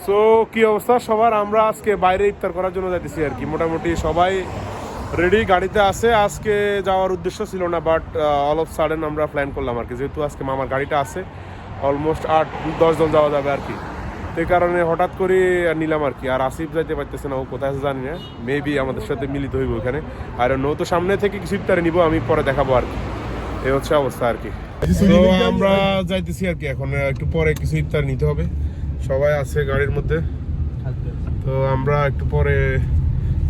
So কি অবস্থা সবার? আমরা আজকে বাইরে ইফতার করার জন্য যাইতেছি আর কি। মোটামুটি সবাই রেডি, গাড়িতে আছে। আজকে যাওয়ার উদ্দেশ্য ছিল না, বাট অল অফ সাডেন আমরা প্ল্যান করলাম আর কি। যেহেতু আজকে মামার গাড়িটা আছে, অলমোস্ট 8-10 জন যাওয়া যাবে আর কি। এই কারণে হঠাৎ করে নিলাম আর কি। আর আসিফ যাইতে পারতেছে না, ও কোথায় আছে জানি না। মেবি আমাদের সাথে মিলিত হইব ওখানে। আর নো তো সামনে থেকে কিছু ইফতারে নিব, আমি পরে দেখাবো আর কি। এই হচ্ছে অবস্থা আর কি। তো আমরা যাইতেছি আর কি। এখন একটু পরে কিছু ইফতার নিতে হবে, সবাই আছে গাড়ির মধ্যে। তো আমরা একটু পরে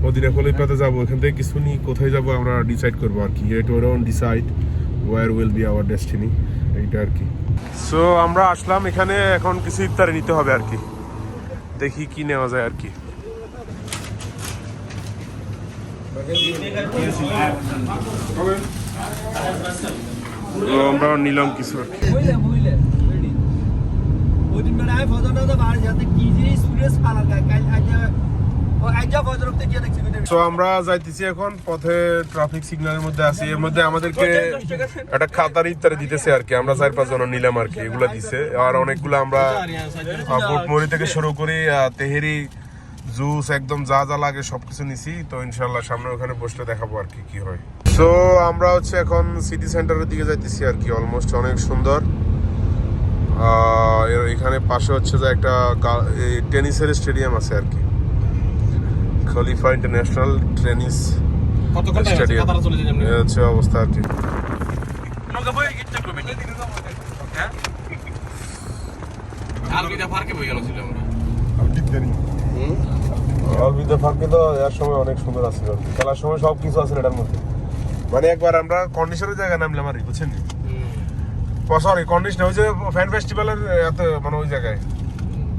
মদিনা খলিফাতে যাবো। এখান থেকে কিছু নিয়ে কোথায় যাবো আমরা ডিসাইড করবো আর কি। It will decide where will be our destiny, এইটা আর কি। সো আমরা আসলাম এখানে, এখন কিছু ইফতারে নিতে হবে আর কি। দেখি কি নেওয়া যায় আর কি। তো আমরা নিলাম কিছু আর কি। তো আমরা যাইতেছি এখন পথে, ট্রাফিক সিগন্যালের মধ্যে আছি। এর মধ্যে আমাদেরকে একটা খাতার ইফতারে দিতেছে আর কি। আমরা 4-5 জন নিলাম আর কি, এগুলো দিছে। আর অনেকগুলো আমরা বুটমুড়ি থেকে শুরু করে তেহেরি, জুস, একদম যা যা লাগে সবকিছু নিছি। তো ইনশাল্লাহ সামনে ওখানে বসলে দেখাবো আর কি কি হয়। সো আমরা হচ্ছে এখন সিটি সেন্টারের দিকে যাইতেছি আর কি। অলমোস্ট অনেক সুন্দর। এখানে পাশে হচ্ছে যে একটা টেনিসের স্টেডিয়াম আছে আর কি, খলিফা ইন্টারন্যাশনাল টেনিস স্টেডিয়াম। হচ্ছে অবস্থা আর কি। আলবিদা ফার্কে তো এর সময় অনেক সুন্দর আছিল, খেলার সময় সবকিছু আছে এটার মধ্যে। মানে একবার আমরা কন্ডিশনের জায়গায় নামলাম আর কি, বুঝছেন? সরি, কন্ডিশন ওই যে ফ্যান ফেস্টিভ্যালের মানে ওই জায়গায়।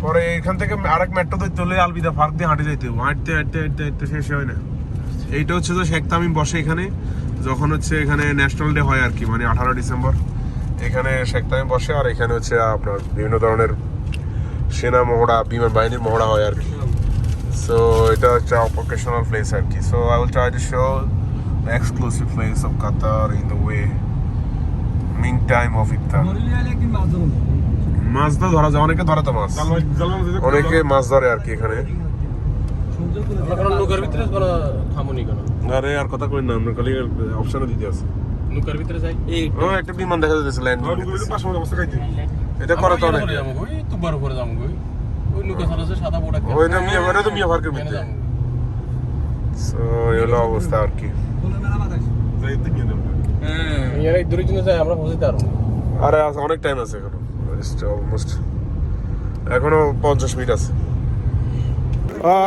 পরে এখান থেকে আরেক মেট্রো ধরতে হলে আলবিদা পার্ক দিয়ে হাঁটে যাইতে হবে। হাঁটতে হাঁটতে হাঁটতে হাঁটতে শেষ হয় না। এইটা হচ্ছে যে শেখ তামিম বসে এখানে, যখন হচ্ছে এখানে ন্যাশনাল ডে হয় আর কি, মানে 18 ডিসেম্বর এখানে শেখ তামিম বসে। আর এখানে হচ্ছে আপনার বিভিন্ন ধরনের সেনা মহড়া, বিমান বাহিনীর মহড়া হয় আর কি। সো এটা হচ্ছে অকেশনাল প্লেস আর কি। So I will try to show the exclusive place of Qatar in the way mean time of ইফতার। মাছ তো ধরা যায়, অনেকে ধরে তো মাছ, অনেকে মাছ ধরে আর কি এখানে। আরে আর কথা কই না, আমরা খালি অপশনে দিতে আছে। নৌকার ভিতরে যাই, ও একটা বিমান দেখা যাচ্ছে ল্যান্ড। এটা করে তো অনেক। ওই তুবার উপরে যাম গই, ওই নৌকা চালাছে সাদা বোড়া। ওইটা মিয়া পার্কের ভিতরে। সো এলো অবস্থা আর কি। যাইতে কি না হ্যাঁ, এই দূরের জন্য যাই আমরা পৌঁছতে পারবো। আরে অনেক টাইম আছে এখনো, অলমোস্ট এখনো 50 মিনিট আছে।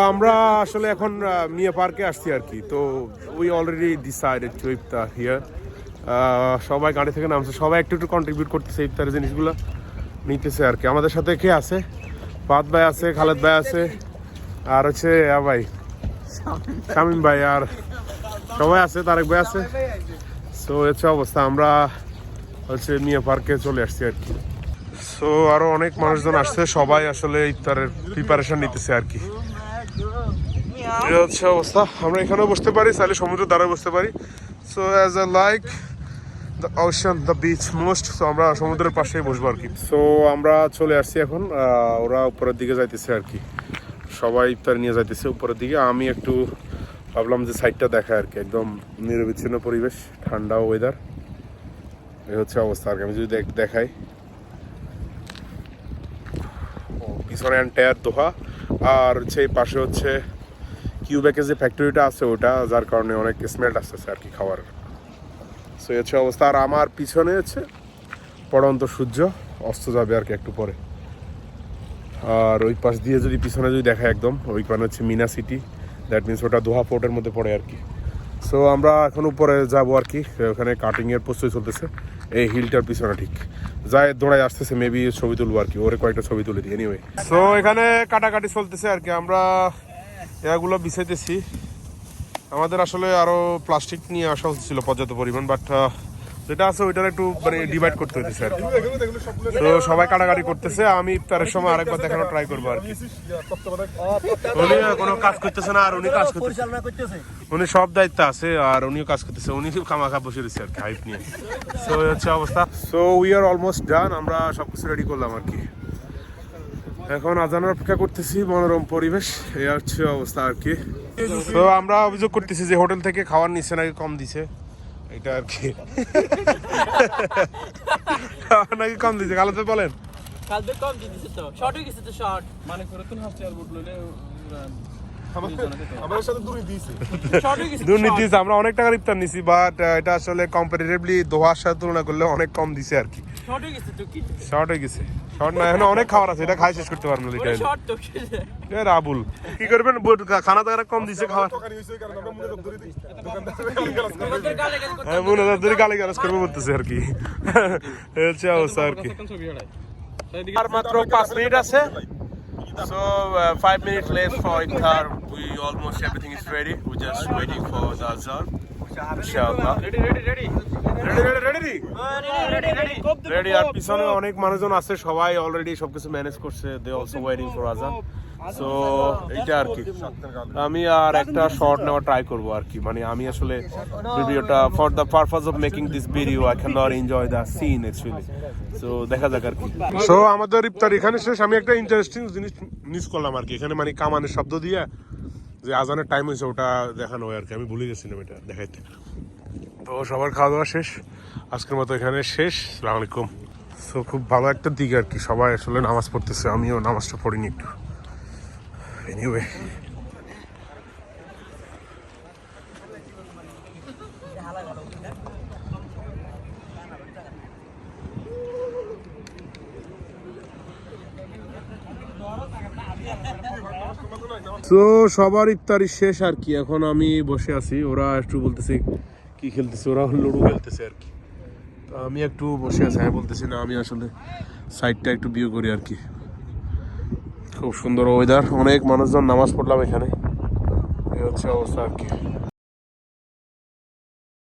আমরা আসলে এখন মিয়া পার্কে আসছি আর কি। তো we already decided to iftar here. সবাই গাড়ি থেকে নামছে, সবাই একটু একটু কন্ট্রিবিউট করতেছে, ইফতারের জিনিসগুলো নিতেছে আর কি। আমাদের সাথে কে আছে? ফাদ ভাই আছে, খালেদ ভাই আছে, আর হচ্ছে ভাই শামিম ভাই, আর সবাই আছে, তারেক ভাই আছে। সো হচ্ছে অবস্থা, আমরা হচ্ছে মিয়া পার্কে চলে আসছি আর কি। সো আরো অনেক মানুষজন আসছে, সবাই আসলে ইফতারের প্রিপারেশন নিতেছে আর কি। এটা হচ্ছে অবস্থা। আমরা এখানেও বসতে পারি, চাইলে সমুদ্রের ধারে বসতে পারি। So as a like the ocean, the beach most. So আমরা সমুদ্রের পাশেই বসবো আর কি। সো আমরা চলে আসছি এখন। ওরা উপরের দিকে যাইতেছে আর কি, সবাই ইফতার নিয়ে যাইতেছে উপরের দিকে। আমি একটু ভাবলাম যে সাইডটা দেখায় আর কি, একদম নিরবিচ্ছিন্ন পরিবেশ, ঠান্ডা ওয়েদার। এই হচ্ছে অবস্থা আর কি। আমি যদি দেখাই, পিছনে এন্টায়ার দোহা, আর হচ্ছে এই পাশে হচ্ছে কিউবেকের যে ফ্যাক্টরিটা আছে ওটা, যার কারণে অনেক স্মেল আসতেছে আর কি খাবার। সো এই হচ্ছে অবস্থা। আর আমার পিছনে হচ্ছে পড়ন্ত সূর্য অস্ত যাবে আর কি একটু পরে। আর ওই পাশ দিয়ে যদি পিছনে যদি দেখায়, একদম ওই কারণে হচ্ছে মিনা সিটি, দ্যাট মিনস ওটা দোহা পোর্টের মধ্যে পড়ে আর কি। সো আমরা এখন উপরে যাবো আর কি। ওখানে কাটিংয়ের প্রস্তুতি চলতেছে এই হিলটার পিছনে, ঠিক যায় দৌড়ায় আসতেছে। মেবি ছবি তুলবো আর কি, ওরে কয়েকটা ছবি তুলে দিই। এনিওয়ে, সো এখানে কাটাকাটি চলতেছে আর কি। আমরা এগুলো বিছাইতেছি। আমাদের আসলে আরো প্লাস্টিক নিয়ে আসা হচ্ছিল পর্যাপ্ত পরিমাণ, বাট যেটা আছে ওইটার একটু মানে ডিভাইড করতে হইতেছে আর কি। তো সবাই কাটাকাটি করতেছে। আমি ইফতারের সময় আরেকবার দেখানো ট্রাই করবো আর কি। উনি কোনো কাজ করতেছে না, আর উনি কাজ করতেছে, উনি সব দায়িত্ব আছে, আর উনিও কাজ করতেছে। উনি খামাখা বসে রয়েছে আর কি হাইপ নিয়ে। সো হচ্ছে অবস্থা। So we are almost done, আমরা সবকিছু রেডি করলাম আর কি। এখন আজানের অপেক্ষা করতেছি, মনোরম পরিবেশ, এই হচ্ছে অবস্থা আর কি। তো আমরা অভিযোগ করতেছি যে হোটেল থেকে খাবার নিচ্ছে নাকি কম দিছে, এটা আর কি। খাবার নাকি কম দিছে, কালো তো বলেন কালকে কম দিছে তো, শর্ট হয়ে গেছে তো, শর্ট মানে করে তো হাসতে আর বুট লইলে আমার সাথে দূরে দিয়েছে। শর্ট হয়ে গেছে দুর্নীতি দিয়েছে। আমরা অনেক টাকার ইফতার নিছি, বাট এটা আসলে কম্পারেটিভলি দোহার সাথে তুলনা করলে অনেক কম দিছে আর কি। শর্ট হয়ে গেছে তো কি শর্ট হয়ে গেছে, শর্ট না, এখন অনেক খাবার আছে, এটা খাই শেষ করতে পারবো না। ওরে শর্ট তো কি এ রাবুল কি করবেন, খানা দানা কম দিছে খাবার। দোকানে হইছে কারণ আমরা মনে দূরে দিই দোকানদার তোমাদের গালে গালে করতে হ্যাঁ, মনে হয় গালি গালাজ করবো বলতেছে আর কি। এই হচ্ছে অবস্থা আর কি। ছবি হড়াই আর মাত্র 5 মিনিট আছে। So 5 minutes left for iftar. We almost everything is ready. We're just waiting for the azan. Inshallah. Ready ready ready Ready. আর পিছনে অনেক মানুষজন আছে, সবাই অলরেডি সবকিছু ম্যানেজ করছে। They also waiting for azan. So এটা আর কি। আমি আর একটা শর্ট নেওয়া ট্রাই করব আর কি, মানে আমি আসলে ভিডিওটা for the purpose of making this video I can not enjoy the scene actually. So দেখা যাক আর কি। সো আমাদের ইফতার এখানে শেষ। আমি একটা ইন্টারেস্টিং জিনিস মিস করলাম আর কি, এখানে মানে কামানের শব্দ দিয়ে যে আজানের টাইম হয়েছে ওটা দেখানো হয় আর কি, আমি ভুলে গেছিলাম এটা দেখাইতে। তো সবার খাওয়া দাওয়া শেষ, আজকের মতো এখানে শেষ। আসসালামু আলাইকুম। সো খুব ভালো একটা দিক আর কি, সবাই আসলে নামাজ পড়তেছে, আমিও নামাজটা পড়িনি একটু। এনিওয়ে তো সবার ইফতারি শেষ আর কি, এখন আমি বসে আছি। ওরা একটু বলতেছে কি খেলতেছে, ওরা লুডো খেলতেছে আর কি। তো আমি একটু বসে আছি, আমি বলতেছি না আমি আসলে সাইডটা একটু ভিউ করি আর কি। খুব সুন্দর ওয়েদার, অনেক মানুষজন নামাজ পড়লাম এখানে, এই হচ্ছে অবস্থা আর কি।